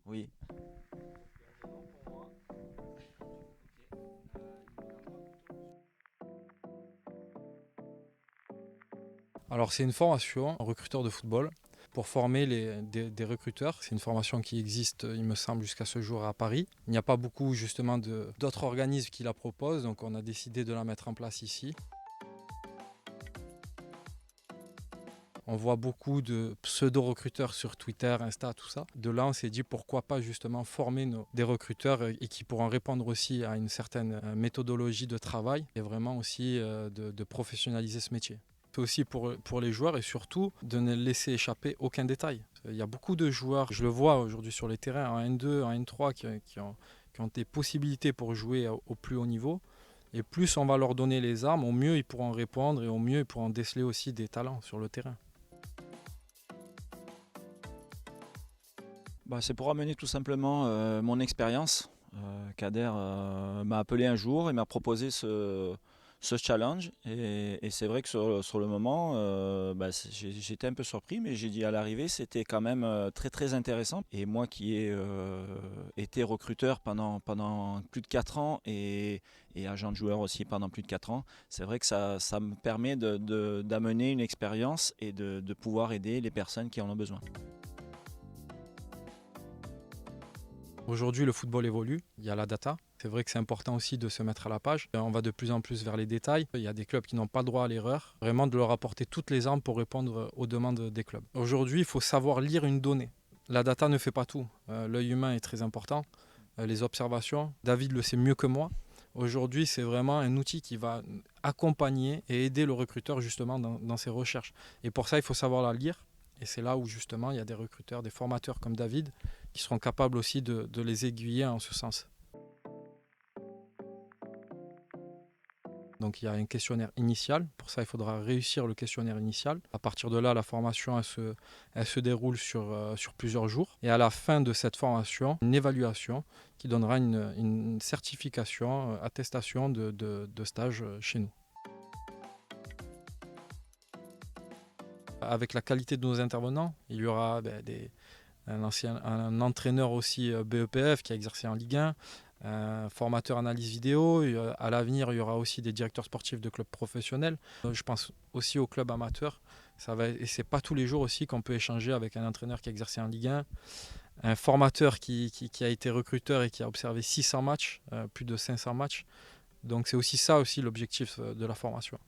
Oui. Alors c'est une formation en recruteur de football pour former des recruteurs. C'est une formation qui existe, il me semble, jusqu'à ce jour à Paris. Il n'y a pas beaucoup justement d'autres organismes qui la proposent, donc on a décidé de la mettre en place ici. On voit beaucoup de pseudo-recruteurs sur Twitter, Insta, tout ça. De là, on s'est dit pourquoi pas justement former des recruteurs et qui pourront répondre aussi à une certaine méthodologie de travail et vraiment aussi de professionnaliser ce métier. C'est aussi pour les joueurs et surtout de ne laisser échapper aucun détail. Il y a beaucoup de joueurs, je le vois aujourd'hui sur les terrains en N2, en N3 qui ont des possibilités pour jouer au plus haut niveau. Et plus on va leur donner les armes, au mieux ils pourront répondre et au mieux ils pourront déceler aussi des talents sur le terrain. Bah, c'est pour amener tout simplement mon expérience. Kader m'a appelé un jour et m'a proposé ce challenge. Et c'est vrai que sur le moment, bah, j'étais un peu surpris, mais j'ai dit à l'arrivée, c'était quand même très très intéressant. Et moi qui ai été recruteur pendant plus de 4 ans et agent de joueur aussi pendant plus de 4 ans, c'est vrai que ça me permet d'amener une expérience et de pouvoir aider les personnes qui en ont besoin. Aujourd'hui, le football évolue, il y a la data. C'est vrai que c'est important aussi de se mettre à la page. On va de plus en plus vers les détails. Il y a des clubs qui n'ont pas le droit à l'erreur. Vraiment de leur apporter toutes les armes pour répondre aux demandes des clubs. Aujourd'hui, il faut savoir lire une donnée. La data ne fait pas tout. L'œil humain est très important. Les observations, David le sait mieux que moi. Aujourd'hui, c'est vraiment un outil qui va accompagner et aider le recruteur justement dans ses recherches. Et pour ça, il faut savoir la lire. Et c'est là où justement il y a des recruteurs, des formateurs comme David qui seront capables aussi de les aiguiller en ce sens. Donc il y a un questionnaire initial. Pour ça, il faudra réussir le questionnaire initial. À partir de là, la formation elle se déroule sur plusieurs jours. Et à la fin de cette formation, une évaluation qui donnera une certification, attestation de stage chez nous. Avec la qualité de nos intervenants, il y aura un entraîneur aussi BEPF qui a exercé en Ligue 1, un formateur analyse vidéo. À l'avenir, il y aura aussi des directeurs sportifs de clubs professionnels. Je pense aussi aux clubs amateurs. Et c'est pas tous les jours aussi qu'on peut échanger avec un entraîneur qui a exercé en Ligue 1, un formateur qui a été recruteur et qui a observé 600 matchs, plus de 500 matchs. Donc c'est aussi ça aussi l'objectif de la formation.